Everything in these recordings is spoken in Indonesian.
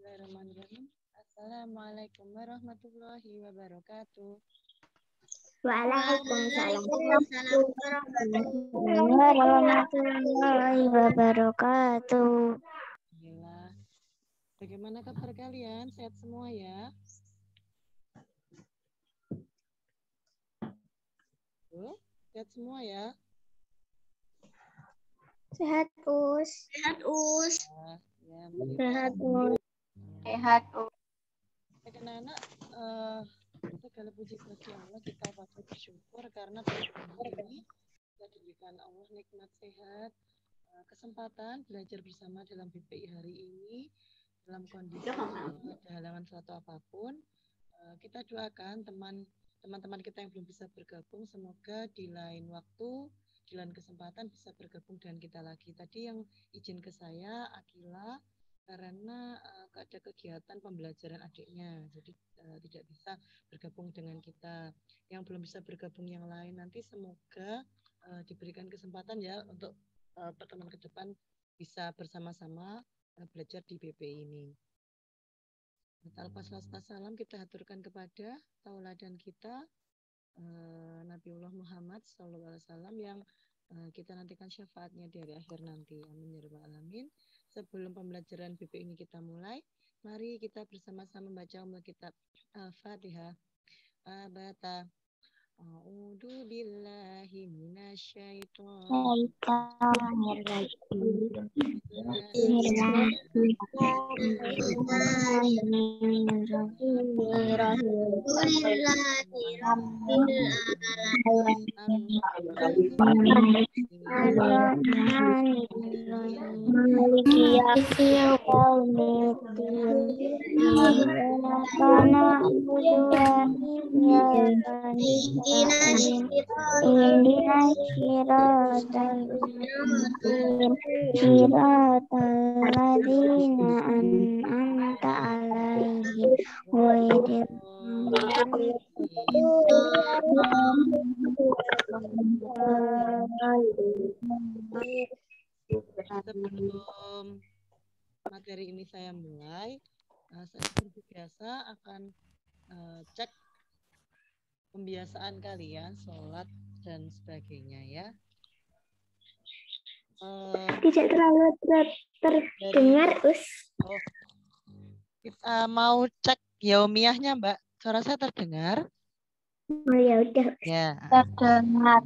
Bismillahirrahmanirrahim. Assalamualaikum warahmatullahi wabarakatuh. Waalaikumsalam warahmatullahi wabarakatuh. Alhamdulillah. Bagaimana kabar kalian? Sehat semua ya? Sehat semua ya? Sehat, Us. Sehat, Us. Ya, Sehat, Us. Sehat, Us. Anak-anak, segala puji bagi Allah, kita patut bersyukur karena pada hari ini kita diberikan Allah nikmat sehat, kesempatan belajar bersama dalam BPI hari ini dalam kondisi tidak ada halangan suatu apapun. Kita doakan teman-teman kita yang belum bisa bergabung, semoga di lain waktu, di lain kesempatan bisa bergabung dengan kita lagi. Tadi yang izin ke saya, Akila, karena ada kegiatan pembelajaran adiknya, jadi tidak bisa bergabung dengan kita. Yang belum bisa bergabung yang lain, nanti semoga diberikan kesempatan ya untuk pertemuan ke depan bisa bersama-sama belajar di BPI ini. Al-Fatihah salam kita haturkan kepada tauladan kita Nabiullah Muhammad SAW yang kita nantikan syafaatnya di hari akhir nanti. Amin ya rabbal alamin. Sebelum pembelajaran BPI ini kita mulai, mari kita bersama-sama membaca kitab Al-Fatihah. Abata. A'udzu billahi minasyaitonir Sebelum materi ini saya mulai, saya seperti biasa akan cek pembiasaan kalian, sholat dan sebagainya ya. Tidak terlalu terdengar, Us. Kita mau cek yaumiyahnya, Mbak. Suara saya terdengar? Oh ya udah. Ya. Terdengar.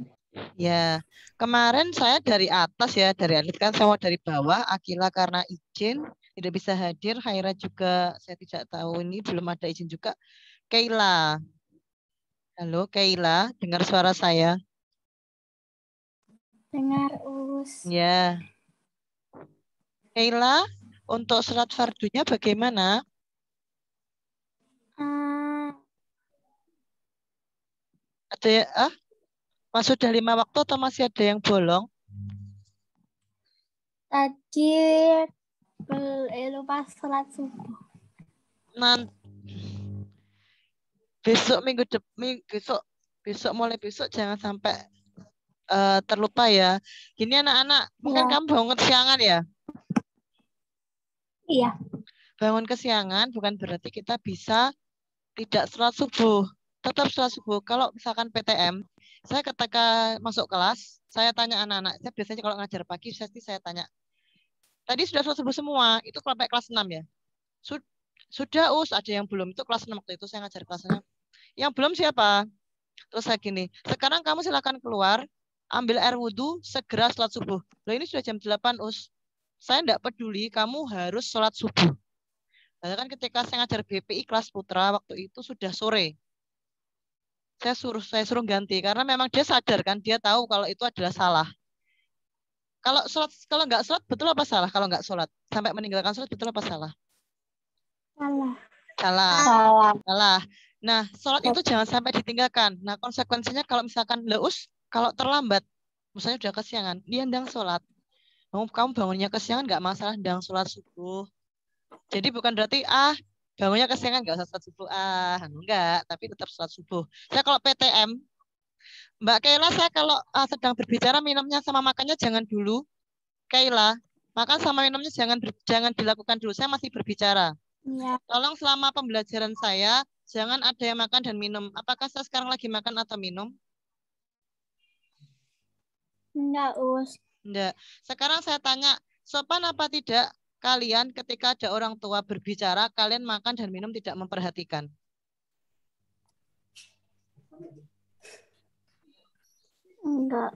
Ya, kemarin saya dari atas ya, dari atlet kan saya mau dari bawah. Akila karena izin tidak bisa hadir, Haira juga saya tidak tahu, ini belum ada izin juga. Keila, halo Keila, dengar suara saya? Dengar, Us. Ya, Keila, untuk sholat fardunya bagaimana? Ada ya? Mas sudah 5 waktu atau masih ada yang bolong? Tadi lupa sholat subuh. Besok besok mulai besok jangan sampai terlupa ya. Gini anak-anak, mungkin kamu bangun kesiangan ya? Iya. Bangun kesiangan bukan berarti kita bisa tidak sholat subuh. Tetap sholat subuh. Kalau misalkan PTM, saya ketika masuk kelas, saya tanya anak-anak. Saya biasanya kalau ngajar pagi, saya tanya. Tadi sudah sholat subuh semua, itu sampai kelas 6 ya? Sudah, Us. Ada yang belum, itu kelas 6 waktu itu saya ngajar kelasnya. Yang belum siapa? Terus saya gini, sekarang kamu silakan keluar, ambil air wudhu, segera sholat subuh. Loh ini sudah jam 8, Us. Saya tidak peduli, kamu harus sholat subuh. Karena kan ketika saya ngajar BPI kelas putra, waktu itu sudah sore. Saya suruh ganti, karena memang dia sadar kan, dia tahu kalau itu adalah salah. Kalau nggak sholat, betul apa salah? Kalau nggak sholat, sampai meninggalkan sholat, betul apa salah? Salah. Nah, sholat itu jangan sampai ditinggalkan. Nah, konsekuensinya kalau misalkan Us, kalau terlambat, misalnya udah kesiangan, dia ndang sholat. Kamu bangunnya kesiangan nggak masalah, ndang sholat subuh. Jadi bukan berarti bangunnya kesiangan nggak usah sholat subuh. Enggak, tapi tetap sholat subuh. Saya kalau PTM, Mbak Kaila, saya kalau sedang berbicara minumnya sama makannya jangan dulu. Kaila, makan sama minumnya jangan dilakukan dulu. Saya masih berbicara. Iya. Tolong selama pembelajaran saya, jangan ada yang makan dan minum. Apakah saya sekarang lagi makan atau minum? Enggak, Us. Enggak. Sekarang saya tanya, sopan apa tidak kalian ketika ada orang tua berbicara, kalian makan dan minum tidak memperhatikan? Enggak.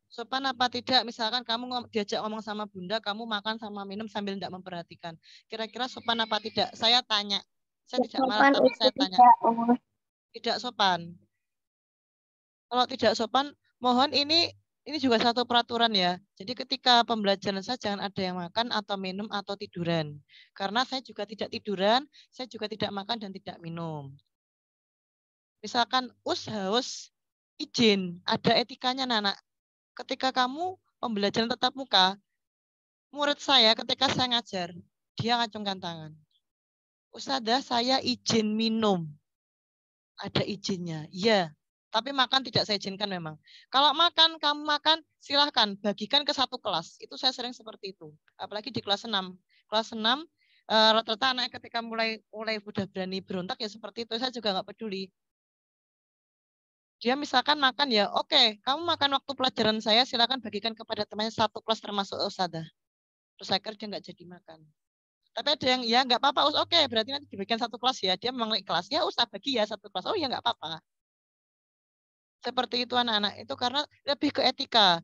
Sopan apa tidak? Misalkan kamu diajak ngomong sama bunda, kamu makan sama minum sambil tidak memperhatikan. Kira-kira sopan apa tidak? Saya tanya. Saya tidak marah, tapi saya tanya. Tidak sopan. Kalau tidak sopan, mohon ini juga satu peraturan ya. Jadi ketika pembelajaran saya jangan ada yang makan atau minum atau tiduran. Karena saya juga tidak tiduran, saya juga tidak makan dan tidak minum. Misalkan haus, izin, ada etikanya Nana. Ketika kamu pembelajaran tatap muka, murid saya ketika saya ngajar, dia ngacungkan tangan. Ustadzah, saya izin minum. Ada izinnya. Iya. Tapi makan tidak saya izinkan memang. Kalau makan, kamu makan, silahkan bagikan ke satu kelas. Itu saya sering seperti itu. Apalagi di kelas 6. Kelas 6, rata-rata anak ketika mulai sudah berani berontak ya seperti itu. Saya juga nggak peduli. Dia misalkan makan ya, oke, kamu makan waktu pelajaran saya, silahkan bagikan kepada temannya satu kelas termasuk Ustadzah. Terus saya kerja nggak jadi makan. Tapi ada yang, ya nggak apa-apa, oke, berarti nanti diberikan satu kelas ya. Dia memang naik kelas, ya Ustaz bagi ya satu kelas. Oh ya nggak apa-apa. Seperti itu anak-anak. Itu karena lebih ke etika.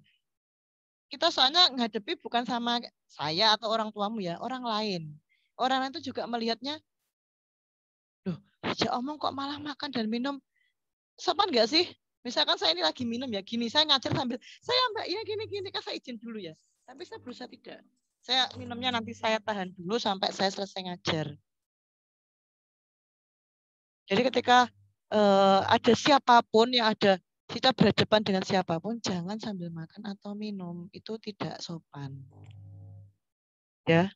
Kita soalnya ngadepi bukan sama saya atau orang tuamu ya, orang lain. Orang lain itu juga melihatnya, loh, aja omong kok malah makan dan minum. Sopan nggak sih? Misalkan saya ini lagi minum ya, gini, saya ngajar sambil, saya mbak, ya gini-gini, kan saya izin dulu ya. Tapi saya berusaha tidak. Saya minumnya nanti saya tahan dulu sampai saya selesai ngajar. Jadi ketika ada siapapun yang ada, kita berhadapan dengan siapapun, jangan sambil makan atau minum. Itu tidak sopan. Ya.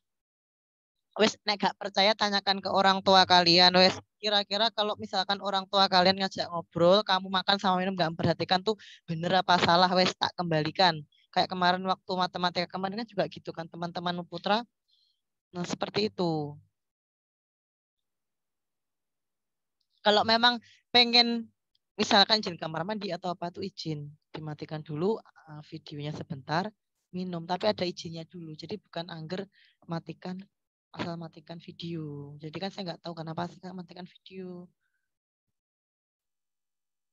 Wes, nek gak percaya tanyakan ke orang tua kalian. Wes, kira-kira kalau misalkan orang tua kalian ngajak ngobrol, kamu makan sama minum gak memperhatikan tuh bener apa salah? Wes, tak kembalikan. Kayak kemarin waktu matematika kemarin kan juga gitu kan, teman-teman Putra. Nah, seperti itu. Kalau memang pengen misalkan izin kamar mandi atau apa tuh izin, dimatikan dulu videonya sebentar, minum, tapi ada izinnya dulu. Jadi bukan angger matikan asal matikan video. Jadi kan saya nggak tahu kenapa saya matikan video.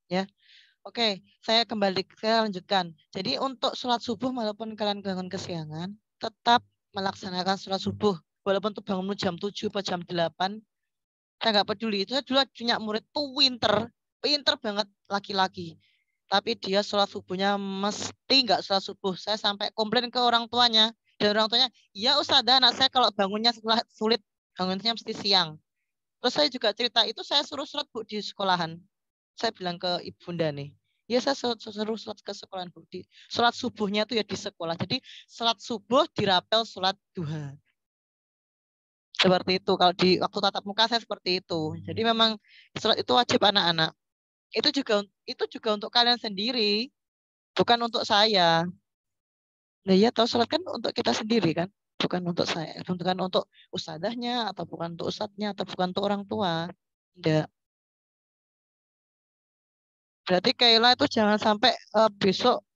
Ya, oke, saya lanjutkan. Jadi untuk sholat subuh walaupun kalian bangun kesiangan, tetap melaksanakan sholat subuh. Walaupun tuh bangun jam 7 atau jam 8, saya nggak peduli. Saya dulu punya murid tuh pinter banget laki-laki. Tapi dia sholat subuhnya mesti nggak sholat subuh. Saya sampai komplain ke orang tuanya. Dan orang tuanya, ya Ustazah, anak saya kalau bangunnya sulit, bangunnya mesti siang. Terus saya juga cerita, itu saya suruh sholat Bu di sekolahan. Saya bilang ke Ibu Bunda nih, ya saya suruh sholat ke sekolahan Bu. Sholat subuhnya itu ya di sekolah. Jadi sholat subuh dirapel sholat duha. Seperti itu. Kalau di waktu tatap muka saya seperti itu. Jadi memang sholat itu wajib anak-anak. Itu juga untuk kalian sendiri, bukan untuk saya. Nah, ya tahu sholat kan untuk kita sendiri kan, bukan untuk saya, bukan untuk ustadzahnya atau bukan untuk ustadznya atau bukan untuk orang tua. Tidak. Berarti Kayla itu jangan sampai besok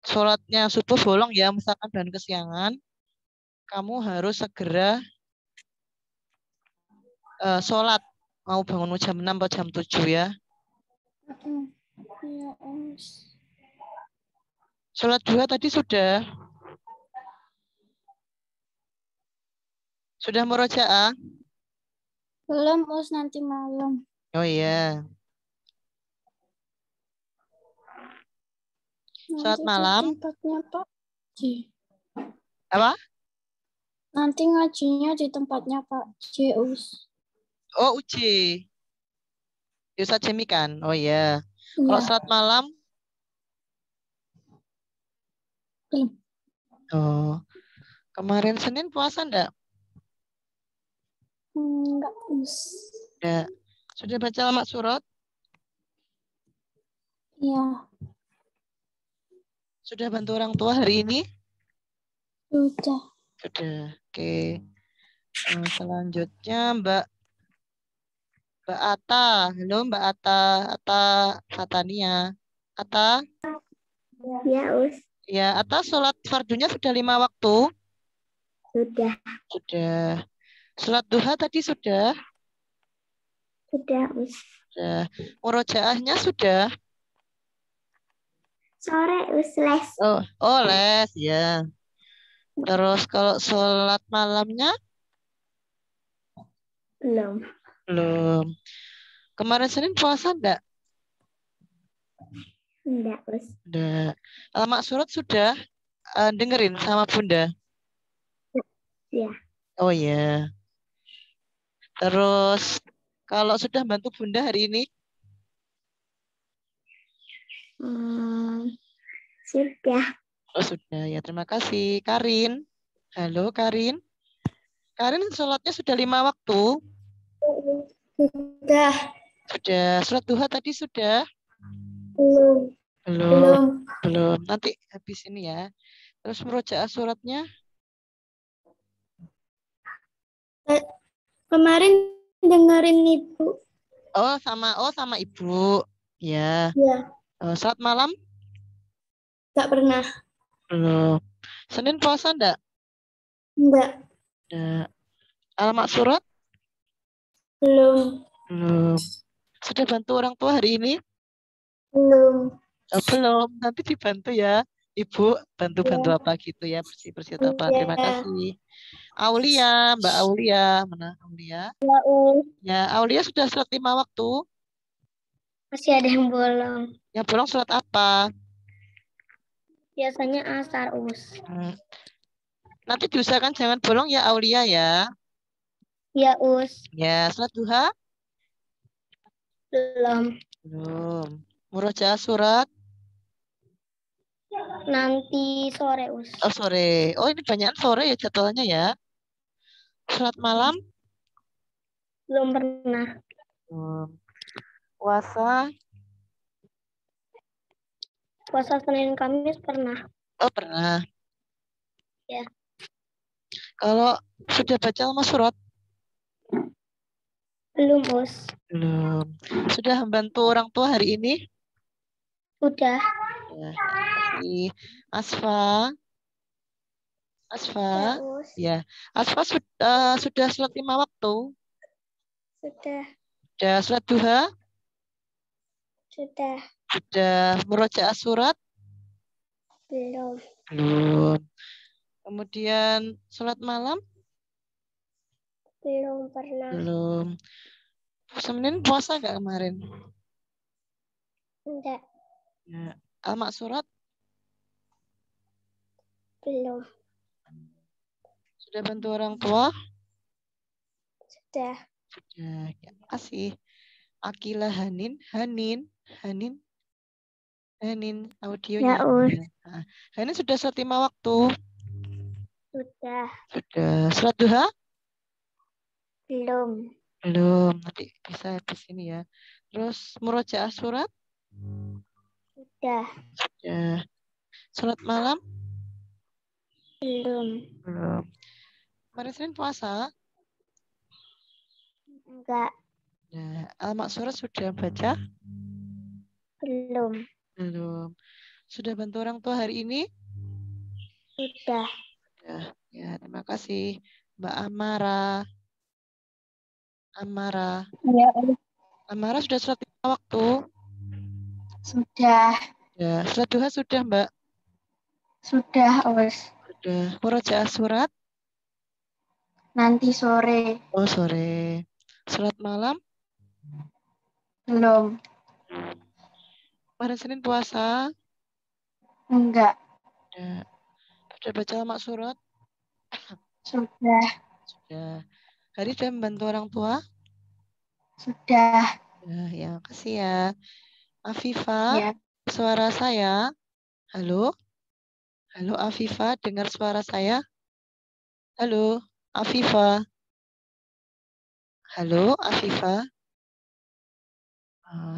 sholatnya subuh bolong ya, misalkan dan kesiangan, kamu harus segera sholat. Mau bangun jam 6 atau jam 7 ya. Iya, Us. Sholat duha tadi sudah. Sudah murojaah? Belum, Us, nanti malam. Oh iya. Sholat Nanti malam. di tempatnya Pak J. Apa? Nanti ngajinya di tempatnya Pak J, Us. Oh, uji. Ustadz Jemi kan? Oh iya. Kalau Iya. sholat malam? Belum. Oh. Kemarin Senin puasa enggak? Enggak, Us. Enggak. Sudah baca lama surat? Iya. Sudah bantu orang tua hari ini? Sudah. Sudah. Oke. Selanjutnya Mbak Ata. Halo Mbak Ata. Ata Fatania. Ata. Ya, Us. Ya, Ata sholat fardunya sudah 5 waktu? Sudah. Sudah. Sholat duha tadi sudah? Sudah, Us. Sudah. Murojaahnya sudah? Sore, Us, les. Oh, les ya. Terus kalau sholat malamnya Belum. belum. Kemarin Senin puasa enggak? Enggak, Us. Enggak. Alamat surat sudah dengerin sama Bunda. Ya. Oh ya. Terus kalau sudah bantu Bunda hari ini? Sudah. Oh sudah ya. Terima kasih. Karin. Halo Karin. Karin sholatnya sudah 5 waktu? Sudah. Sudah. Sholat duha tadi sudah? Belum. Belum. Belum. Belum. Nanti habis ini ya. Terus murojaah suratnya? Kemarin dengerin Ibu. Oh sama Ibu. Ya. Ya. Salat malam? Enggak pernah. Belum. Senin puasa enggak? Enggak. Enggak. Alamat surat? Belum. Belum. Sudah bantu orang tua hari ini? Belum. Belum. Nanti dibantu ya. Ibu bantu-bantu Ya. apa gitu ya. Bersih-bersih atau apa. Terima Ya. kasih. Aulia, Mbak Aulia. Mana Aulia? Ya, Us. Ya, Aulia sudah sholat 5 waktu. Masih ada yang bolong. Yang bolong sholat apa? Biasanya asar, Us. Nanti diusahakan jangan bolong ya Aulia ya. Ya, Us. Ya, sholat duha? Belum. Belum. Murojaah surat? Nanti sore, Us. Oh, sore. Oh, ini banyak sore ya jadwalnya ya. Sholat malam? Belum pernah. Puasa? Puasa Senin Kamis pernah. Oh, pernah. Ya. Kalau sudah baca Al surat? Belum, Us. Belum. Sudah membantu orang tua hari ini? Sudah. Ya, kasih. Asfa? Ya, Asfa? Us. Ya. Asfa sudah sholat 5 waktu? Sudah. Sudah sholat duha? Sudah. Sudah murojaah surat? Belum. Belum. Kemudian sholat malam? Belum pernah. Belum. Senin puasa nggak kemarin? Enggak. Ya. Al surat? Belum. Sudah bantu orang tua? Sudah. Sudah. Ya, kasih. Akila Hanin, Hanin Ya, audionya. Us. Ya. Nah, Hanin sudah sholat 5 waktu. Sudah. Sudah. Sholat duha? Belum. Belum. Nanti bisa habis ini ya. Terus murojaah surat? Sudah. Sudah. Sholat malam? Belum. Belum. Kemarin Senin puasa? Enggak. Nah, Al surat sudah baca? Belum. Belum. Sudah bantu orang tua hari ini? Sudah. Ya, terima kasih. Mbak Amara. Ya, Us. Amara sudah sholat 5 waktu? Sudah. Ya, sholat duha sudah, Mbak? Sudah, Us. Sudah. Murojaah surat? Nanti sore. Oh, sore. Sholat malam? Belum. Kemarin Senin puasa? Enggak. Ya. Sudah baca lama surat? Sudah. Sudah. Hari sudah membantu orang tua? Sudah. Ya, kasih ya. Afifa, Ya. suara saya. Halo? Halo Afifa, dengar suara saya? Halo, Afifa. Halo, Afifa.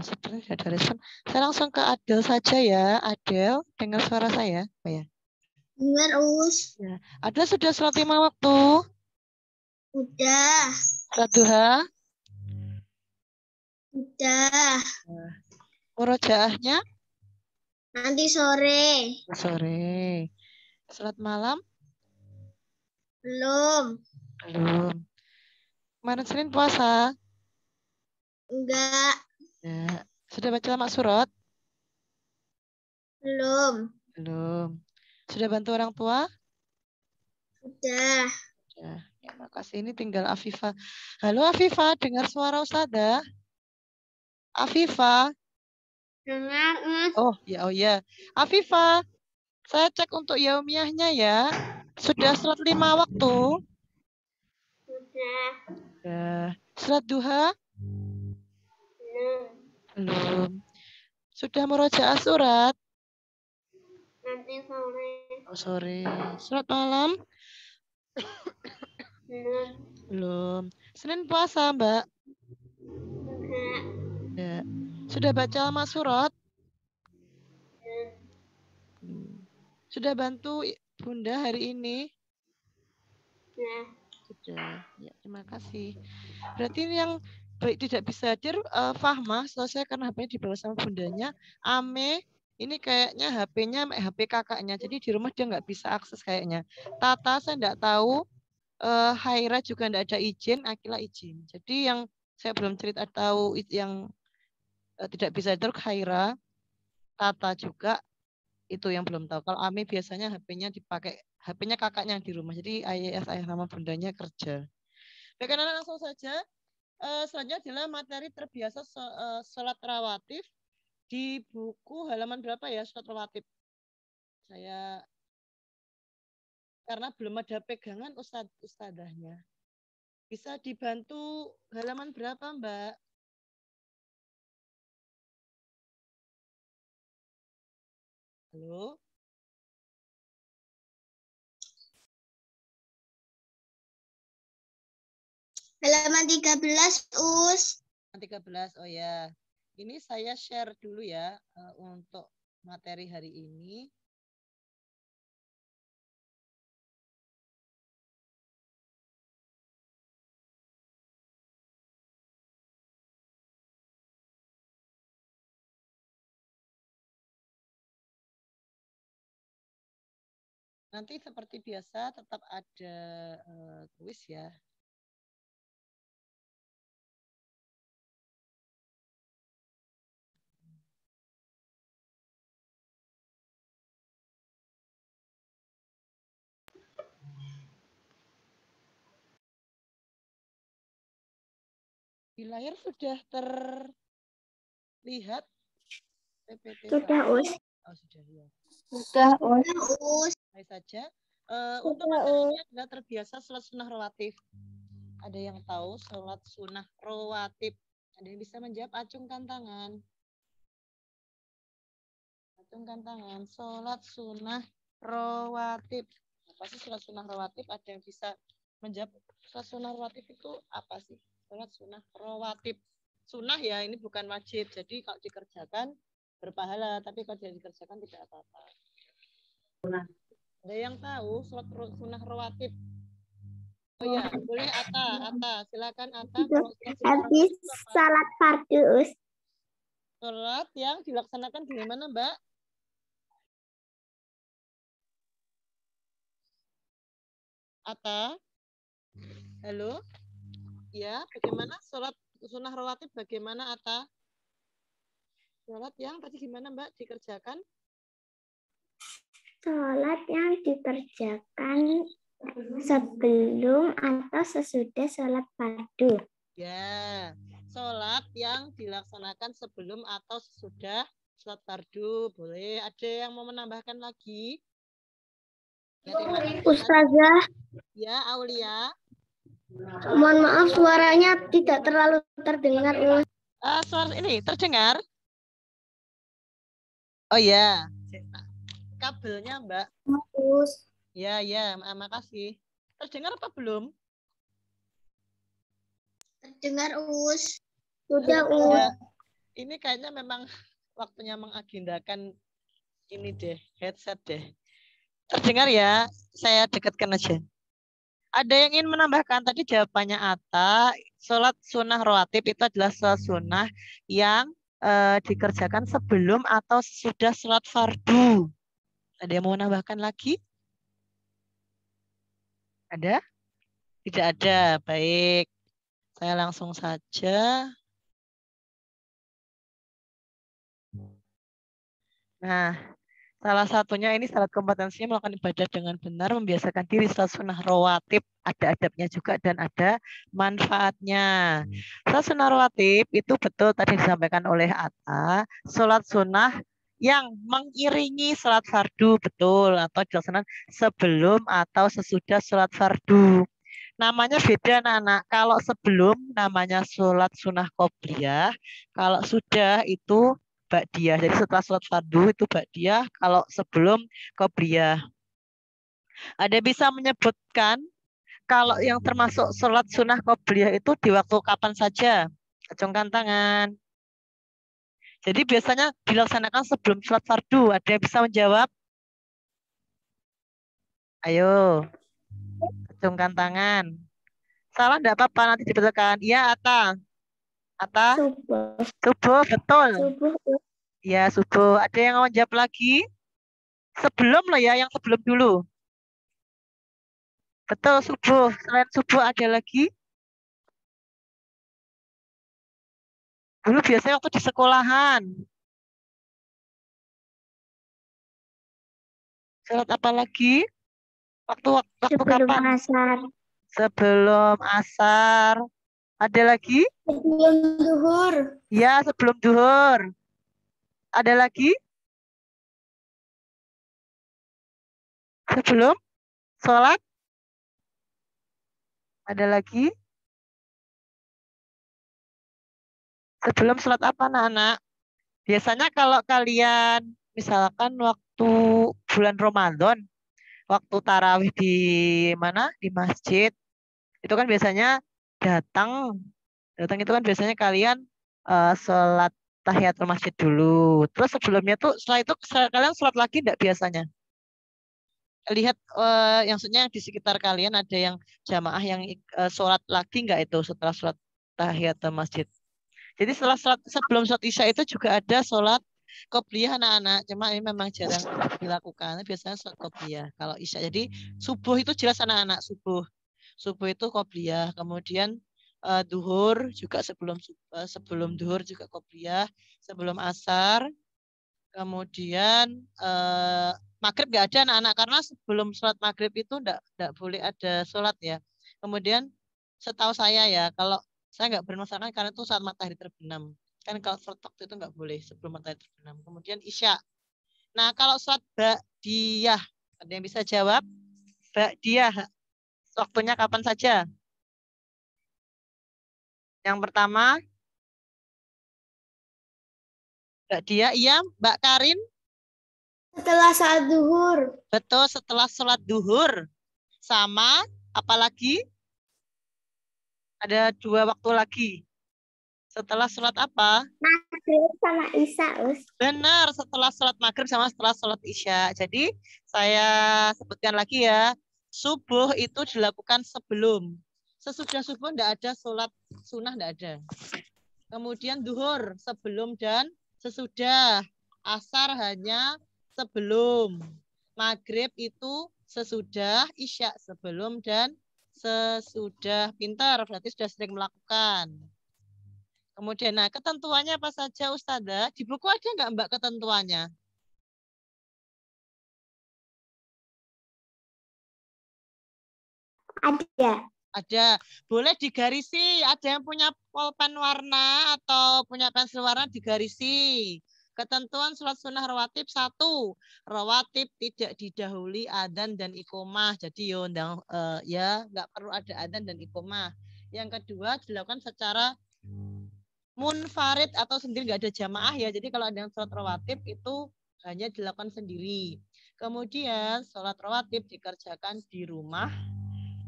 Sebenarnya tidak ada respon. Saya langsung ke Adel saja ya. Adel, dengar suara saya? Oh ya. Dengar, Us. Ya. Adel sudah sholat 5 waktu. Udah. Sholat duha? Udah. Murojaahnya? Nanti sore. Sore. Sholat malam? Belum. Belum. Kemarin Senin puasa? Enggak. Ya. Sudah baca lama surat? Belum. Belum. Sudah bantu orang tua? Udah. Ya, makasih. Ini tinggal Afifah. Halo Afifah, dengar suara Ustazah? Afifah? Dengar, Oh ya. Afifah, saya cek untuk yaumiyahnya ya. Sudah sholat 5 waktu? Udah. Ya. Sholat duha? Belum. Belum. Sudah murojaah surat? Nanti sore. Oh, sore. Sholat malam? Belum. Belum. Senin puasa, Mbak? Enggak. Ya. Sudah baca lama surat? Belum. Sudah bantu Bunda hari ini? Udah. Sudah. Ya, terima kasih. Berarti ini yang baik tidak bisa hadir Fahma selesai karena HP-nya dibawa sama bundanya. Ame ini kayaknya HP-nya HP kakaknya. Jadi di rumah dia nggak bisa akses kayaknya. Tata saya nggak tahu. Haira juga nggak ada izin. Akila izin. Jadi yang saya belum cerita tahu yang tidak bisa hadir Haira. Tata juga itu yang belum tahu. Kalau Ame biasanya HP-nya dipakai. HP-nya kakaknya yang di rumah. Jadi ayah sama bundanya kerja. Baik, anak-anak langsung saja. Selanjutnya adalah materi terbiasa sholat rawatib di buku halaman berapa ya sholat rawatib? Saya karena belum ada pegangan ustadzahnya. Bisa dibantu halaman berapa, Mbak? Halo? Halaman 13, Us. 13, oh ya. Ini saya share dulu ya untuk materi hari ini. Nanti seperti biasa tetap ada kuis ya. Di layar sudah terlihat PPT Sudah, saya. Us. Oh, sudah ya. Sudah, Us. Baik saja. Untuk materi ini adalah terbiasa sholat sunnah rawatib. Ada yang tahu sholat sunnah rawatib? Ada yang bisa menjawab? Acungkan tangan. Acungkan tangan. Sholat sunnah rawatib. Apa sih sholat sunnah rawatib? Ada yang bisa menjawab sholat sunnah rawatib itu apa sih? Sholat sunnah rawatib. Sunnah ya, ini bukan wajib. Jadi kalau dikerjakan berpahala, tapi kalau tidak dikerjakan tidak apa-apa. Ada yang tahu sholat sunnah rawatib? Oh ya, boleh Ata, silakan Ata. Habis salat fardu, Us. Sholat yang dilaksanakan di mana, Mbak? Ata? Halo? Ya, bagaimana sholat sunnah rawatib bagaimana Ata? Sholat yang tadi gimana Mbak dikerjakan? Sholat yang dikerjakan sebelum atau sesudah sholat fardu. Ya, sholat yang dilaksanakan sebelum atau sesudah sholat fardu. Boleh, ada yang mau menambahkan lagi? Ya, terima kasih. Ustazah, Ya, Aulia. mohon maaf suaranya tidak terlalu terdengar. Suara ini terdengar? Oh ya, kabelnya Mbak. Us. Ya, makasih. Terdengar apa belum? Terdengar, Us. Sudah, Us. Ya, ini kayaknya memang waktunya mengagendakan ini deh, headset deh. Terdengar ya, saya dekatkan aja. Ada yang ingin menambahkan? Tadi jawabannya Atta, sholat sunnah rawatib itu adalah sholat sunnah yang dikerjakan sebelum atau sesudah sholat fardu. Ada yang mau menambahkan lagi? Ada? Tidak ada. Baik. Saya langsung saja. Nah, salah satunya ini syarat kompetensinya melakukan ibadah dengan benar, membiasakan diri sholat sunnah rawatib, ada adabnya juga dan ada manfaatnya. Sholat sunnah rawatib itu betul tadi disampaikan oleh Atta, sholat sunnah yang mengiringi sholat fardu, betul, atau dilaksanakan sebelum atau sesudah sholat fardu. Namanya beda anak-anak. Kalau sebelum namanya sholat sunnah qobliyah, kalau sudah itu ba'diyah. Jadi setelah sholat fardu itu ba'diyah, kalau sebelum qobliyah. Ada bisa menyebutkan kalau yang termasuk sholat sunnah qobliyah itu di waktu kapan saja? Acungkan tangan. Jadi biasanya dilaksanakan sebelum sholat fardu. Ada yang bisa menjawab? Ayo, acungkan tangan. Salah enggak apa-apa, nanti dibetulkan. Iya, Ata. Ata? Subuh. Subuh, betul. Subuh. Ya, subuh. Ada yang mau jawab lagi? Sebelum loh ya, yang sebelum dulu. Betul, subuh. Selain subuh ada lagi? Dulu biasanya waktu di sekolahan. Sholat apa lagi? Waktu Sebelum kapan? asar. Sebelum asar. Ada lagi? Sebelum zuhur. Ya, sebelum duhur. Ada lagi? Sebelum sholat? Ada lagi? Sebelum sholat apa, anak-anak? Biasanya kalau kalian misalkan waktu bulan Ramadan, waktu tarawih di mana? Di masjid, itu kan biasanya datang datang itu kan biasanya kalian sholat tahiyatul masjid dulu. Terus sebelumnya tuh setelah itu kalian sholat lagi enggak biasanya? Lihat yang maksudnya di sekitar kalian ada yang jamaah yang sholat lagi enggak itu setelah sholat tahiyatul masjid. Jadi sebelum sholat isya itu juga ada sholat qobliyah anak-anak. Cuma ini memang jarang dilakukan. Biasanya sholat qobliyah kalau isya. Jadi subuh itu jelas anak-anak subuh. Subuh itu qobliyah. Kemudian duhur juga sebelum duhur juga qobliyah. Sebelum asar. Kemudian maghrib nggak ada anak-anak karena sebelum sholat maghrib itu enggak boleh ada sholat ya. Kemudian setahu saya ya kalau saya nggak bermasalah karena itu saat matahari terbenam. Kan kalau sholat waktu itu nggak boleh sebelum matahari terbenam. Kemudian isya. Nah kalau sholat ba'diyah, ada yang bisa jawab? Ba'diyah, waktunya kapan saja? Yang pertama, ba'diyah, iya Mbak Karin? Setelah saat zuhur. Betul, setelah sholat duhur. Sama, apalagi? Ada 2 waktu lagi. Setelah sholat apa? Maghrib sama isya, Us. Benar, setelah sholat maghrib sama setelah sholat isya. Jadi saya sebutkan lagi ya, subuh itu dilakukan sebelum. Sesudah subuh tidak ada sholat sunnah, tidak ada. Kemudian duhur sebelum dan sesudah. Asar hanya sebelum. Maghrib itu sesudah, isya sebelum dan sesudah. Pintar, berarti sudah sering melakukan. Kemudian, nah ketentuannya apa saja Ustazah? Di buku ada nggak Mbak ketentuannya? Ada. Ada. Boleh digarisi. Ada yang punya pulpen warna atau punya pensil warna digarisi. Ketentuan sholat sunnah rawatib 1. Rawatib tidak didahului adzan dan iqomah. Jadi ya nggak perlu ada adzan dan iqomah. Yang kedua dilakukan secara munfarid atau sendiri, nggak ada jamaah ya. Jadi kalau ada yang sholat rawatib itu hanya dilakukan sendiri. Kemudian sholat rawatib dikerjakan di rumah,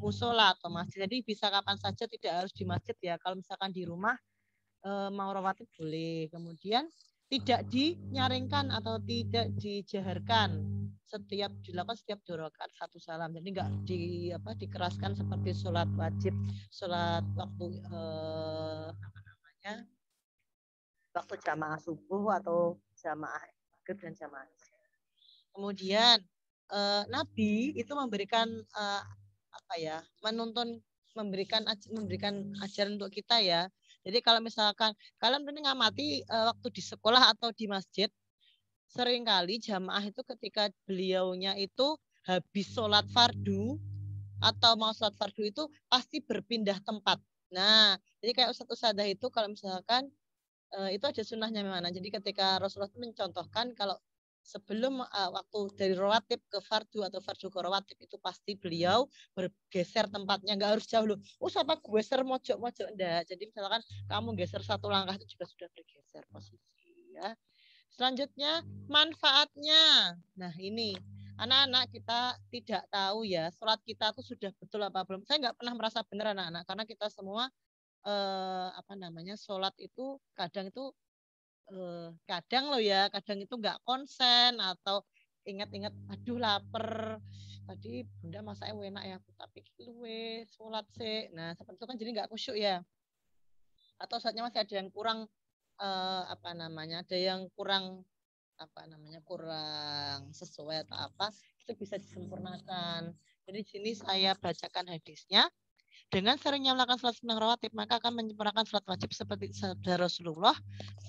musola atau masjid. Jadi bisa kapan saja, tidak harus di masjid ya. Kalau misalkan di rumah mau rawatib boleh. Kemudian tidak dinyaringkan atau tidak dijaharkan. dilakukan setiap 2 rakaat 1 salam. Jadi nggak dikeraskan seperti sholat wajib, sholat waktu waktu jamaah subuh atau jamaah maghrib dan jamaah isya. Kemudian Nabi itu memberikan memberikan ajaran untuk kita ya. Jadi kalau misalkan kalian ini ngamati waktu di sekolah atau di masjid, seringkali jamaah itu ketika beliaunya itu habis sholat fardu atau mau sholat fardu itu pasti berpindah tempat. Nah, jadi kayak Ustadz itu kalau misalkan itu ada sunnahnya memang. Jadi ketika Rasulullah itu mencontohkan kalau sebelum waktu dari rawatib ke fardu atau fardu ke rawatib itu pasti beliau bergeser tempatnya, nggak harus jauh loh. Siapa geser mojok-mojok enggak. Jadi misalkan kamu geser 1 langkah itu juga sudah bergeser posisi ya. Selanjutnya manfaatnya. Nah ini anak-anak kita tidak tahu ya sholat kita tuh sudah betul apa belum. Saya nggak pernah merasa benar anak-anak karena kita semua sholat itu kadang itu kadang loh ya, kadang itu nggak konsen atau ingat-ingat aduh lapar tadi bunda masaknya enak ya tapi luwe sholat sih. Nah seperti itu kan jadi nggak khusyuk ya, atau sholatnya masih ada yang kurang ada yang kurang kurang sesuai atau apa, itu bisa disempurnakan. Jadi di sini saya bacakan hadisnya. Dengan seringnya melakukan sholat sunnah rawatib, maka akan menyempurnakan sholat wajib seperti sabda Rasulullah.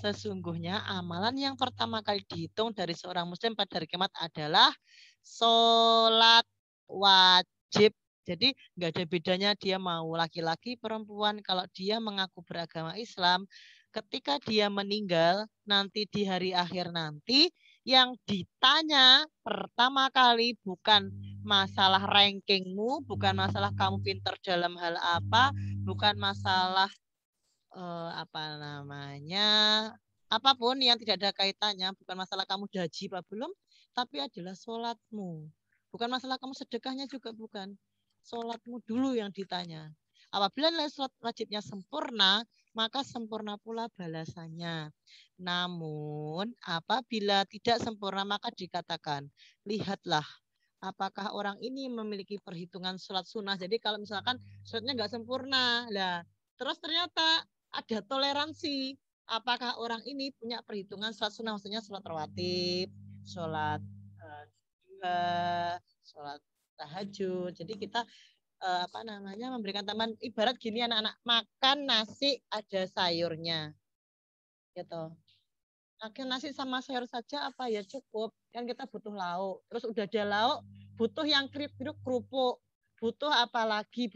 Sesungguhnya amalan yang pertama kali dihitung dari seorang muslim pada hari kiamat adalah sholat wajib. Jadi nggak ada bedanya dia mau laki-laki perempuan. Kalau dia mengaku beragama Islam, ketika dia meninggal nanti di hari akhir nanti, yang ditanya pertama kali bukan masalah rankingmu, bukan masalah kamu pinter dalam hal apa, bukan masalah apapun yang tidak ada kaitannya, bukan masalah kamu haji apa belum, tapi adalah sholatmu. Bukan masalah kamu sedekahnya juga bukan. Sholatmu dulu yang ditanya. Apabila nilai sholat wajibnya sempurna, maka sempurna pula balasannya. Namun, apabila tidak sempurna, maka dikatakan, lihatlah, apakah orang ini memiliki perhitungan sholat sunnah. Jadi kalau misalkan sholatnya nggak sempurna, lah terus ternyata ada toleransi. Apakah orang ini punya perhitungan sholat sunnah, maksudnya sholat rawatib, sholat duha, sholat tahajud. Jadi kita memberikan tambahan, ibarat gini anak-anak, makan nasi ada sayurnya gitu. Makan nasi sama sayur saja apa ya cukup, kan kita butuh lauk, terus udah ada lauk butuh yang kerupuk, butuh apa lagi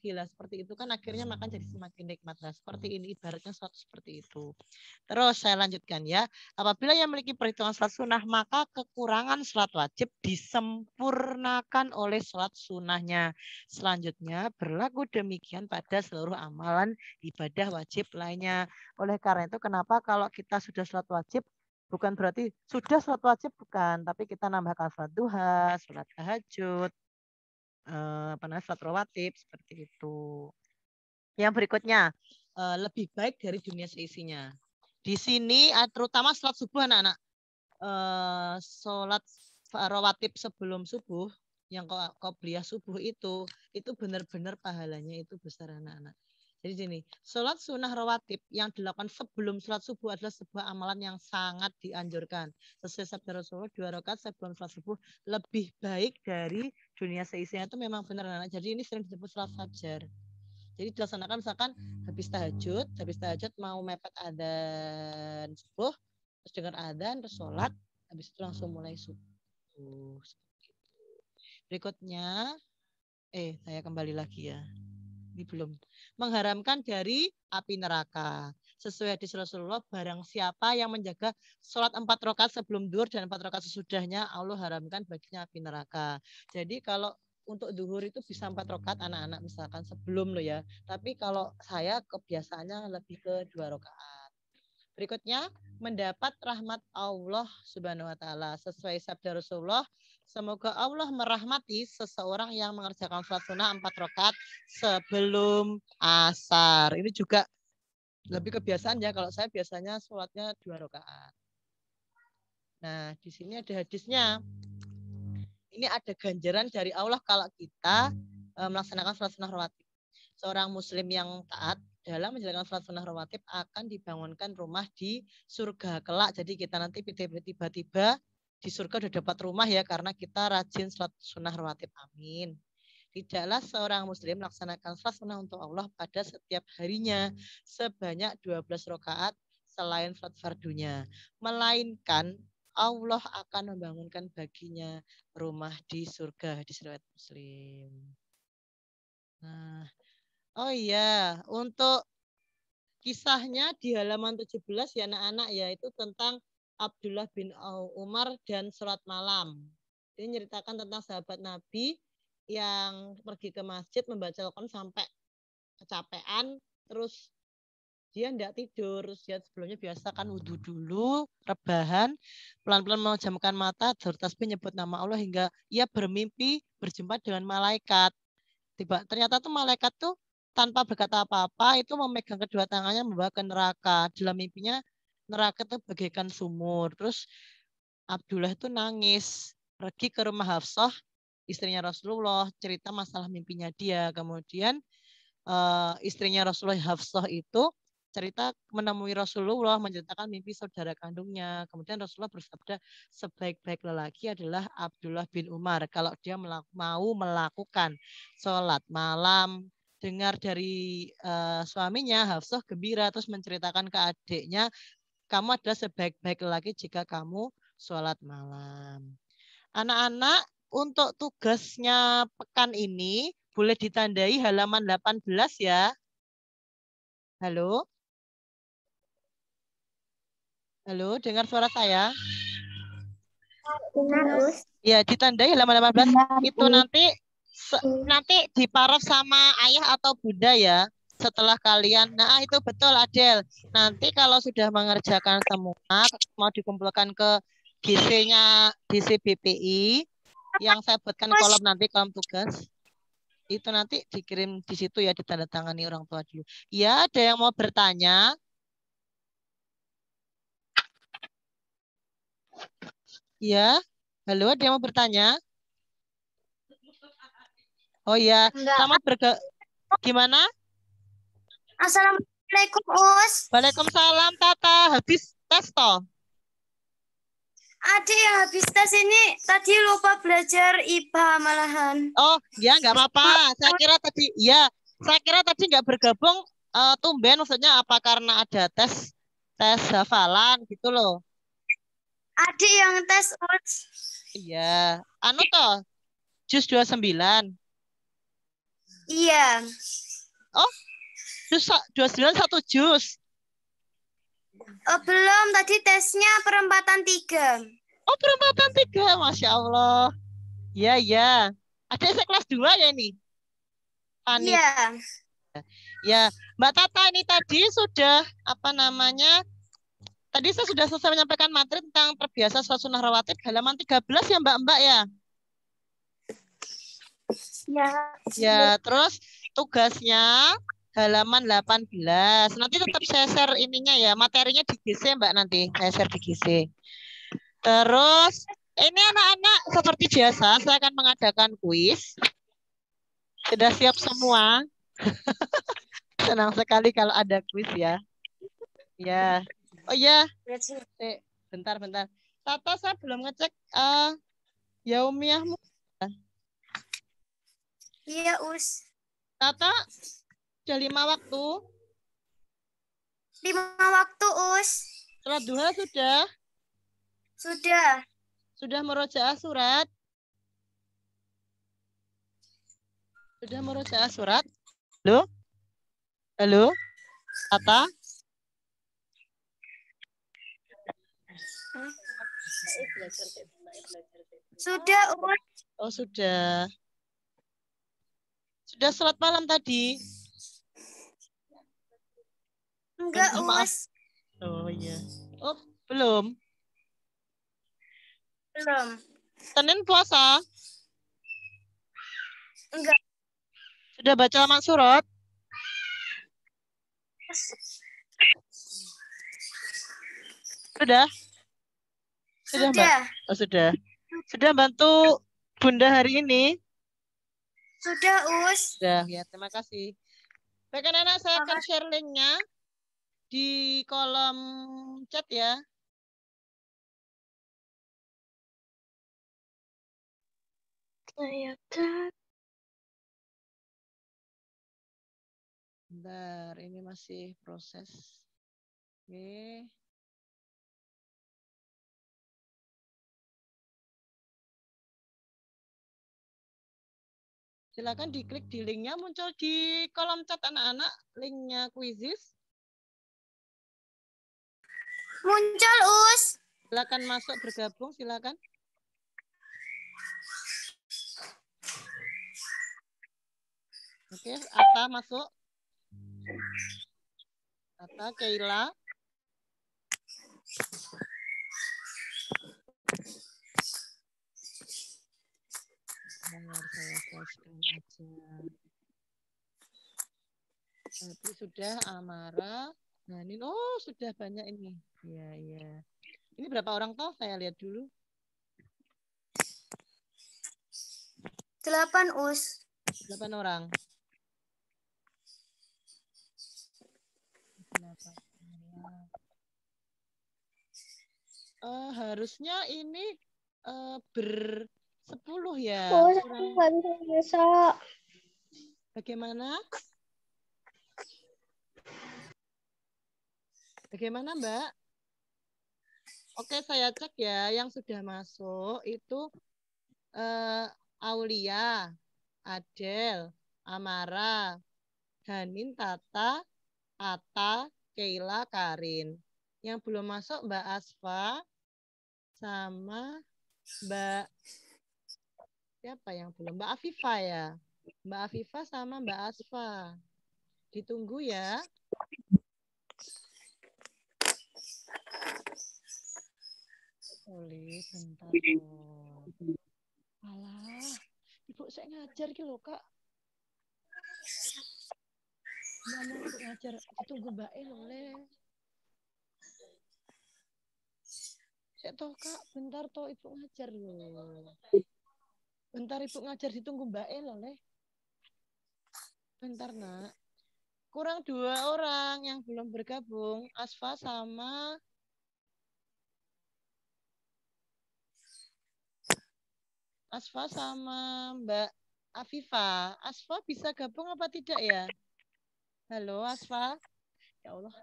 lah, seperti itu kan akhirnya makan jadi semakin nikmat lah. Seperti ini ibaratnya suatu seperti itu. Terus saya lanjutkan ya. Apabila yang memiliki perhitungan sholat sunnah, maka kekurangan sholat wajib disempurnakan oleh sholat sunnahnya. Selanjutnya berlaku demikian pada seluruh amalan ibadah wajib lainnya. Oleh karena itu kenapa kalau kita sudah sholat wajib, bukan berarti sudah sholat wajib, bukan, tapi kita nambahkan sholat duha, sholat tahajud, sholat rawatib, seperti itu. Yang berikutnya, lebih baik dari dunia seisinya. Di sini terutama sholat subuh anak-anak, sholat rawatib sebelum subuh, yang qobliyah subuh itu benar-benar pahalanya itu besar anak-anak. Jadi sini, sholat sunnah rawatib yang dilakukan sebelum sholat subuh adalah sebuah amalan yang sangat dianjurkan. Sesuai sabda Rasulullah, 2 rakaat sebelum sholat subuh lebih baik dari dunia seisinya, itu memang benar anak. Jadi ini sering disebut sholat fajar. Jadi dilaksanakan misalkan habis tahajud mau mepet adzan subuh, terus dengar adzan, terus sholat, habis itu langsung mulai subuh. Berikutnya, saya kembali lagi ya. Ini belum. Mengharamkan dari api neraka. Sesuai hadis Rasulullah, barang siapa yang menjaga sholat 4 rakaat sebelum duhur dan 4 rakaat sesudahnya, Allah haramkan baginya api neraka. Jadi kalau untuk duhur itu bisa 4 rakaat anak-anak misalkan sebelum loh ya. Tapi kalau saya kebiasaannya lebih ke 2 rakaat. Berikutnya, mendapat rahmat Allah Subhanahu wa taala. Sesuai sabda Rasulullah, semoga Allah merahmati seseorang yang mengerjakan sholat sunnah 4 rakaat sebelum asar. Ini juga lebih kebiasaan ya. Kalau saya biasanya sholatnya 2 rakaat. Nah, di sini ada hadisnya. ini ada ganjaran dari Allah kalau kita melaksanakan sholat sunnah rawatib. Seorang muslim yang taat dalam menjalankan sholat sunnah rawatib akan dibangunkan rumah di surga kelak. Jadi kita nanti tiba-tiba di surga udah dapat rumah ya karena kita rajin sholat sunnah rawatib. Amin. Tidaklah seorang muslim melaksanakan sholat sunnah untuk Allah pada setiap harinya sebanyak 12 rakaat selain sholat fardunya. Melainkan Allah akan membangunkan baginya rumah di surga, di riwayat Muslim. Nah, oh iya, untuk kisahnya di halaman 17 ya anak-anak ya, itu tentang Abdullah bin Umar dan sholat malam. Ini menceritakan tentang sahabat Nabi yang pergi ke masjid membaca Al-Quran sampai kecapean, terus dia tidak tidur. Dia sebelumnya biasa kan wudhu dulu, rebahan, pelan-pelan memejamkan mata, bertasbih nyebut nama Allah hingga ia bermimpi berjumpa dengan malaikat. Ternyata tuh malaikat tuh tanpa berkata apa-apa itu memegang kedua tangannya membawa ke neraka. Dalam mimpinya neraka itu bagaikan sumur. Terus Abdullah itu nangis, pergi ke rumah Hafsah, istrinya Rasulullah, cerita masalah mimpinya dia. Kemudian istrinya Rasulullah Hafsah itu cerita menemui Rasulullah menceritakan mimpi saudara kandungnya. Kemudian Rasulullah bersabda sebaik-baik lelaki adalah Abdullah bin Umar. Kalau dia mau melakukan sholat malam, dengar dari suaminya Hafsah gembira terus menceritakan ke adiknya, kamu adalah sebaik-baik lelaki jika kamu sholat malam. Anak-anak untuk tugasnya pekan ini boleh ditandai halaman 18 ya. Halo? Halo, dengar suara saya? Dengar, Us. Ya, ditandai halaman 18. Dengar, Itu nanti diparaf sama ayah atau bunda ya. Setelah kalian, nah itu betul Adel. Nanti kalau sudah mengerjakan semua, mau dikumpulkan ke GC-nya GC BPI, yang saya buatkan kolom nanti, kolom tugas. Itu nanti dikirim di situ ya, ditandatangani orang tua dulu. Ya, ada yang mau bertanya? Ya, halo, ada yang mau bertanya? Oh ya, selamat gimana? Assalamualaikum, Us. Waalaikumsalam, Tata. Habis tes toh? Adik yang habis tes ini tadi lupa belajar IPA malahan. Oh, ya nggak apa-apa. Saya kira tadi nggak bergabung. Tumben, maksudnya apa karena ada tes hafalan gitu loh. Adik yang tes, Us. Iya, anu toh, jus 29. Iya. Oh, jus 29 satu jus. Belum, tadi tesnya perempatan 3. Oh, perempatan 3, Masya Allah. Iya, iya. Ada saya kelas 2 ya ini? Pani. Iya. Ya, Mbak Tata ini tadi sudah, apa namanya, tadi saya sudah selesai menyampaikan materi tentang terbiasa sholat sunnah rawatib halaman 13 ya Mbak ya? Ya. Ya, terus tugasnya halaman 18. Nanti tetap saya share ininya ya, materinya di GC Mbak nanti. Saya share di GC. Terus, ini anak-anak seperti biasa, saya akan mengadakan kuis. Sudah siap semua? Senang sekali kalau ada kuis ya. Ya. Oh ya. Bentar. Tata, saya belum ngecek Yaumiahmu. Iya, Us. Tata, sudah 5 waktu. 5 waktu, Us. Sholat duha sudah? Sudah. Sudah murojaah surat? Sudah murojaah surat? Halo? Halo? Tata? Sudah, Us. Oh, sudah. Sudah sholat malam tadi? Enggak, Maaf. Us. Oh, iya. Oh, belum? Belum. Senin puasa? Enggak. Sudah baca halaman surat? Sudah? Sudah, Mbak? Oh, sudah. Sudah bantu Bunda hari ini? Sudah, Us. Sudah, ya terima kasih. Baik anak-anak, saya akan share linknya di kolom chat ya. Saya chat. Bentar, ini masih proses. Oke. Silakan diklik di linknya, muncul di kolom chat anak-anak, linknya Quizizz. Muncul, Us. Silakan masuk bergabung, silakan. Oke, Atta masuk. Atta, Keila. Bentar, saya flashkan aja. Tadi sudah Amara. Nah, ini sudah banyak ini. Iya, iya. Ini berapa orang toh? Saya lihat dulu. 8, Us. 8 orang. 8 orang. Harusnya ini ber-10 ya. Oh, saya nggak bisa besok. Bagaimana? Bagaimana, Mbak? Oke, saya cek ya. Yang sudah masuk itu Aulia, Adel, Amara, Hanin, Tata, Ata, Keila, Karin. Yang belum masuk Mbak Asfa sama Mbak siapa yang belum? Mbak Afifa ya. Mbak Afifa sama Mbak Asfa. Ditunggu ya. Boleh, bentar toh. Alah, Ibu saya ngajar gitu loh, Kak. Mana Ibu ngajar? Ditunggu Mbak El oleh. Saya toh, Kak, bentar toh Ibu ngajar loh. Bentar Ibu ngajar, ditunggu Mbak El oleh. Bentar, Nak. Kurang 2 orang yang belum bergabung. Asfa sama Mbak Afifa. Asfa bisa gabung apa tidak ya? Halo Asfa. Ya Allah.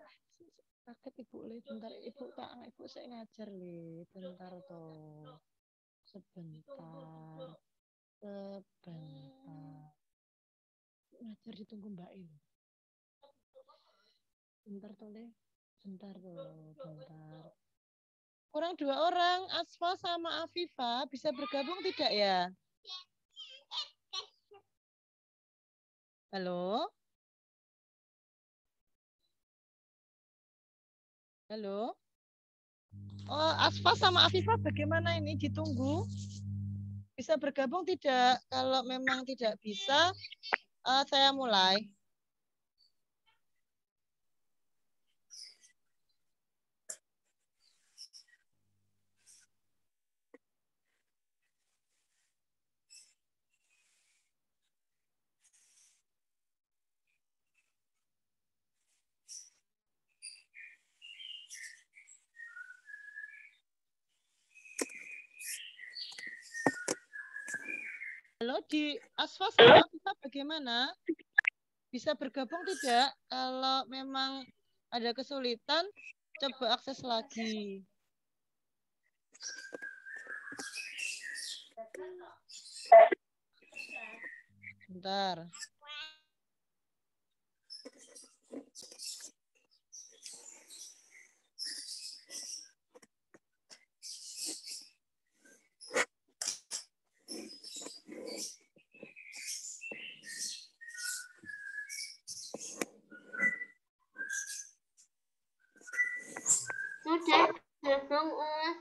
Kaget Ibu le. Bentar Ibu tak Ibu saya ngajar le. Bentar toh. Sebentar. Ngajar ditunggu Mbak Il. Bentar toh le. Bentar toh. Bentar. Kurang 2 orang. Asfa sama Afifa bisa bergabung tidak ya? Halo? Halo? Oh, Asfa sama Afifa bagaimana ini? Ditunggu? Bisa bergabung tidak? Kalau memang tidak bisa, saya mulai. Halo, di Asfa sama Afifa bagaimana? Bisa bergabung tidak? Kalau memang ada kesulitan, coba akses lagi. Bentar. Sudah, gabung, Us.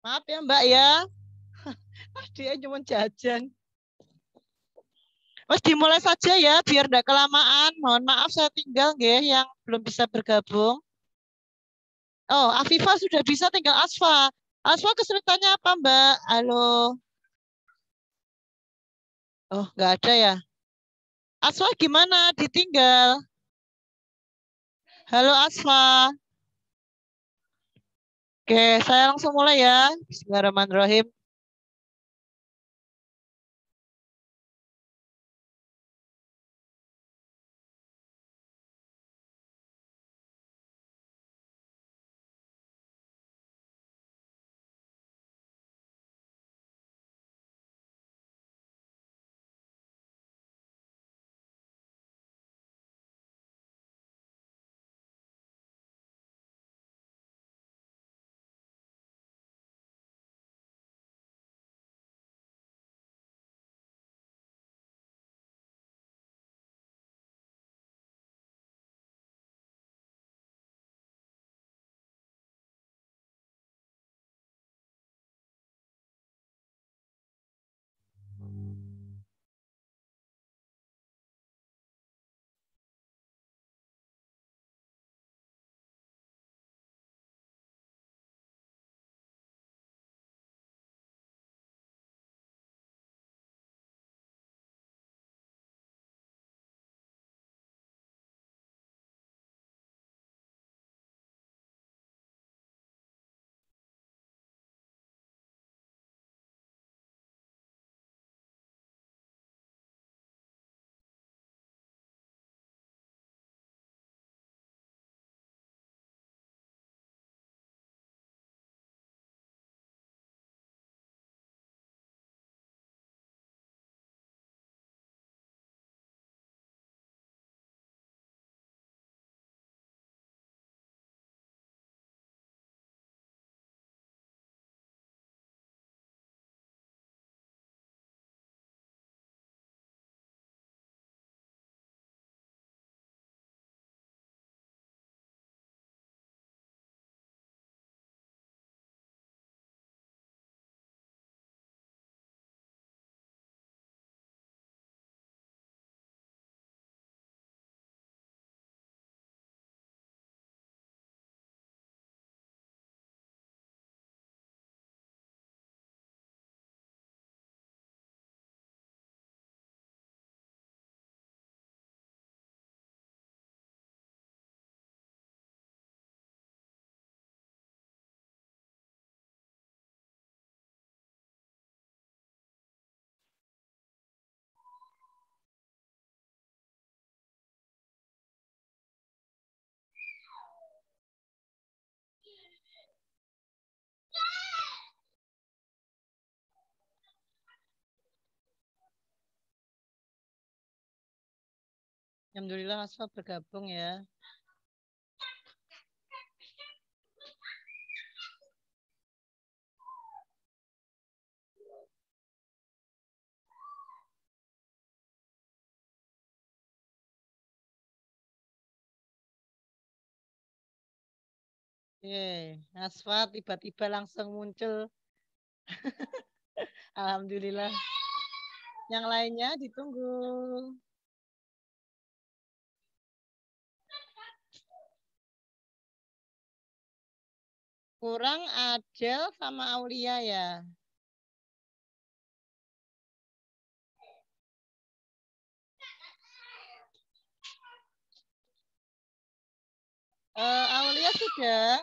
Maaf ya Mbak ya. Dia cuma jajan. Mas dimulai saja ya biar tidak kelamaan. Mohon maaf saya tinggal nggih yang belum bisa bergabung. Oh, Afifa sudah bisa, tinggal Asfa. Asfa kesulitannya apa Mbak? Halo. Oh, nggak ada ya. Asfa gimana? Ditinggal. Halo Asfa. Oke, saya langsung mulai ya. Bismillahirrahmanirrahim. Alhamdulillah Asfa bergabung ya. Oke, Asfa tiba-tiba langsung muncul. Alhamdulillah. Yang lainnya ditunggu. Kurang Adel sama Aulia ya. Aulia sudah.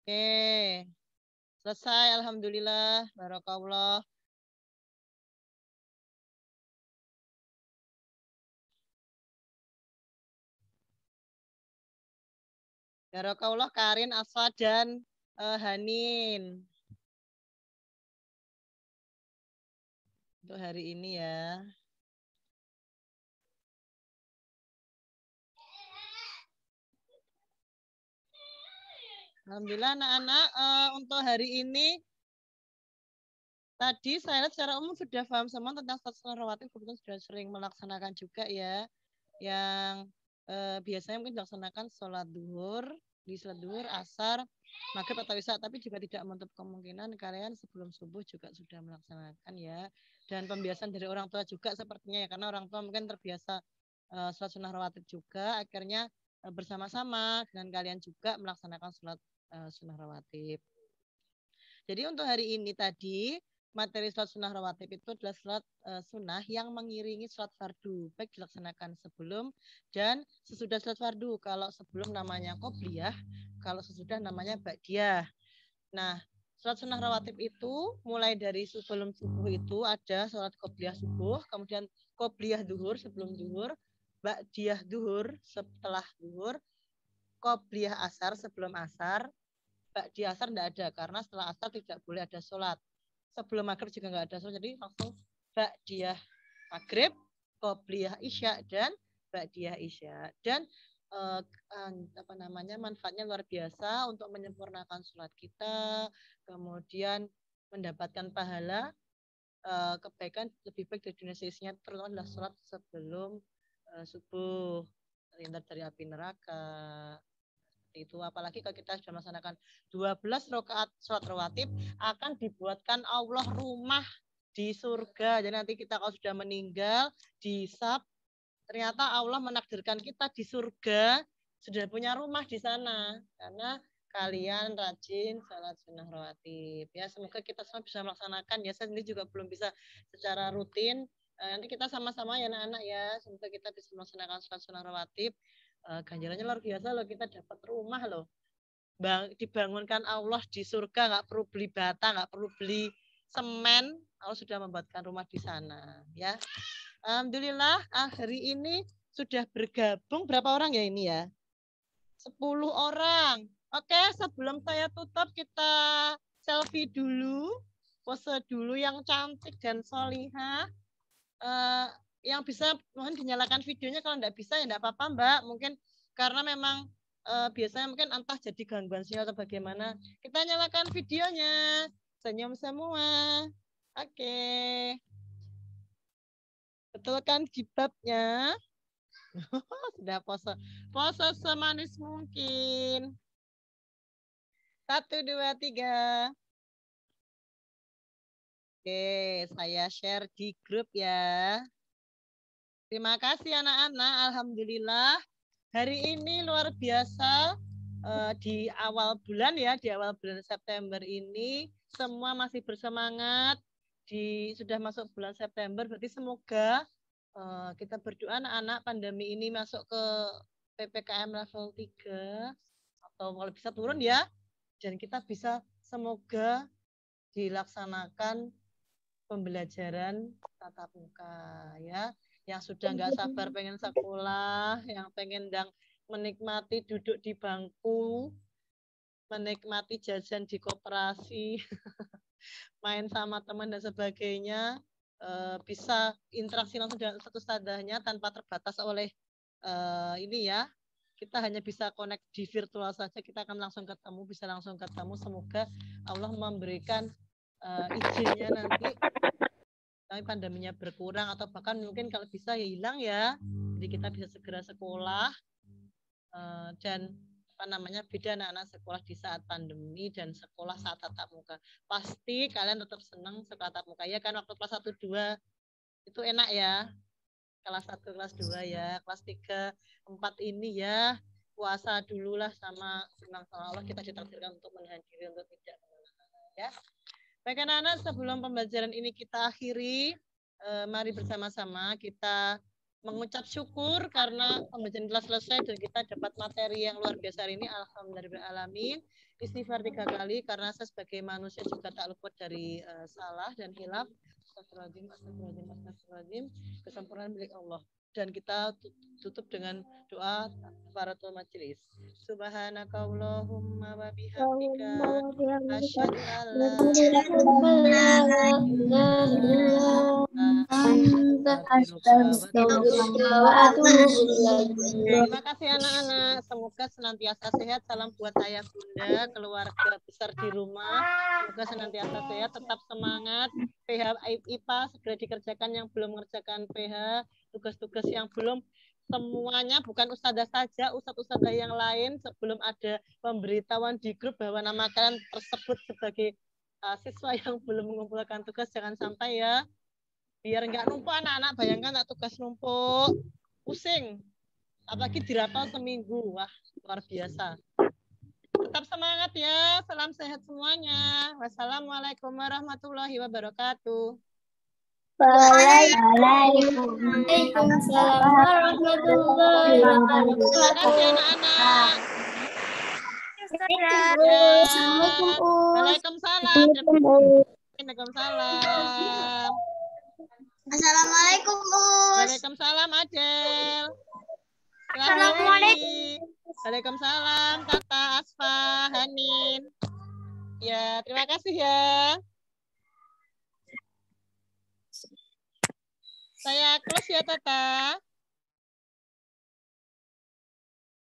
Oke, selesai. Alhamdulillah. Barakallah. Barakallah Karin, Asfa, dan Hanin. Untuk hari ini ya. Alhamdulillah anak-anak untuk hari ini Tadi saya lihat secara umum sudah paham semua tentang sholat sunnah rawatib, kebetulan sudah sering melaksanakan juga ya. Yang biasanya mungkin dilaksanakan sholat duhur, di sholat duhur, asar, maghrib atau isya, tapi juga tidak menutup kemungkinan kalian sebelum subuh juga sudah melaksanakan ya. Dan pembiasaan dari orang tua juga sepertinya ya, karena orang tua mungkin terbiasa sholat sunnah rawatib juga, akhirnya bersama-sama dengan kalian juga melaksanakan sholat sunnah rawatib. Jadi untuk hari ini tadi materi sholat sunnah rawatib itu adalah sholat sunnah yang mengiringi sholat fardu, baik dilaksanakan sebelum dan sesudah sholat fardu. Kalau sebelum namanya qobliyah, kalau sesudah namanya ba'diyah. Nah, sholat sunnah rawatib itu mulai dari sebelum subuh itu ada sholat qobliyah subuh, kemudian qobliyah duhur sebelum duhur, ba'diyah duhur setelah duhur, qobliyah asar sebelum asar. Di asar tidak ada, karena setelah asar tidak boleh ada sholat. Sebelum maghrib juga nggak ada sholat, jadi langsung ba'diyah maghrib, qobliyah isya, dan ba'diyah isya. Dan manfaatnya luar biasa untuk menyempurnakan sholat kita, kemudian mendapatkan pahala kebaikan lebih baik dari dunia seisinya, terutama adalah sholat sebelum subuh, terhindar dari api neraka. Itu apalagi kalau kita sudah melaksanakan 12 rakaat sholat rawatib, akan dibuatkan Allah rumah di surga. Jadi nanti kita kalau sudah meninggal dihisab, ternyata Allah menakdirkan kita di surga, sudah punya rumah di sana karena kalian rajin sholat sunnah rawatib. Ya, semoga kita semua bisa melaksanakan ya. Saya sendiri juga belum bisa secara rutin. Nanti kita sama-sama ya anak-anak ya. Semoga kita bisa melaksanakan sholat sunnah rawatib. Ganjarannya luar biasa loh, kita dapat rumah loh. Dibangunkan Allah di surga, nggak perlu beli bata, nggak perlu beli semen, Allah sudah membuatkan rumah di sana ya. Alhamdulillah hari ini sudah bergabung berapa orang ya ini ya? 10 orang. Oke, sebelum saya tutup kita selfie dulu, pose dulu yang cantik dan solihah. Yang bisa mohon dinyalakan videonya, kalau enggak bisa ya enggak apa-apa Mbak, mungkin karena memang biasanya mungkin entah jadi gangguan sinyal atau bagaimana. Kita nyalakan videonya, senyum semua. Oke. Betul kan jilbabnya? Sudah pose semanis mungkin. 1, 2, 3. Oke, saya share di grup ya. Terima kasih anak-anak, alhamdulillah hari ini luar biasa di awal bulan ya, di awal bulan September ini semua masih bersemangat, sudah masuk bulan September, berarti semoga kita berdoa anak-anak pandemi ini masuk ke PPKM level 3 atau kalau bisa turun ya, dan kita bisa semoga dilaksanakan pembelajaran tatap muka ya. Yang sudah nggak sabar pengen sekolah, yang pengen menikmati duduk di bangku, menikmati jajan di koperasi, main sama teman dan sebagainya, bisa interaksi langsung dengan satu sadahnya tanpa terbatas oleh ini ya. Kita hanya bisa connect di virtual saja, kita akan langsung ketemu, bisa langsung ketemu. Semoga Allah memberikan izinnya nanti tapi pandeminya berkurang atau bahkan mungkin kalau bisa ya hilang ya, jadi kita bisa segera sekolah dan beda anak-anak sekolah di saat pandemi dan sekolah saat tatap muka. Pasti kalian tetap senang sekolah tatap muka ya kan, waktu kelas 1, 2 itu enak ya, kelas 1, kelas 2 ya, kelas 3, 4 ini ya puasa dulu lah sama Allah, kita ditakdirkan untuk menahan diri untuk tidak ya. Baik anak-anak, sebelum pembelajaran ini kita akhiri, mari bersama-sama kita mengucap syukur karena pembelajaran telah selesai dan kita dapat materi yang luar biasa hari ini. Alhamdulillahirrahmanirrahim. Istighfar 3 kali karena saya sebagai manusia juga tak luput dari salah dan hilaf. Astagfirullahaladzim, astagfirullahaladzim, astagfirullahaladzim. Kesempurnaan milik Allah. Dan kita tutup dengan doa kafaratul majelis. Subhanakallahumma wa bihamdika asyhadu an la ilaha illa anta Terima kasih anak-anak. Semoga senantiasa sehat. Salam buat ayah bunda, keluarga besar di rumah. Semoga senantiasa sehat, tetap semangat. PH IPA segera dikerjakan yang belum mengerjakan PH, tugas-tugas yang belum. Semuanya bukan ustadzah saja, ustadz-ustadzah yang lain sebelum ada pemberitahuan di grup bahwa nama kalian tersebut sebagai siswa yang belum mengumpulkan tugas, jangan sampai ya. Biar nggak numpuk anak-anak, bayangkan tak tugas numpuk, pusing. Apalagi dirapal seminggu, wah luar biasa. Tetap semangat ya, salam sehat semuanya. Wassalamualaikum warahmatullahi wabarakatuh. Waalaikumsalam warahmatullahi wabarakatuh. Terima kasih anak-anak. Assalamualaikum, Us. Waalaikumsalam. Waalaikumsalam. Assalamualaikum, Us. Waalaikumsalam, Adel. Assalamualaikum. Waalaikumsalam, Tata, Asfa, Hanin. Ya, terima kasih ya. Saya close ya, Tata.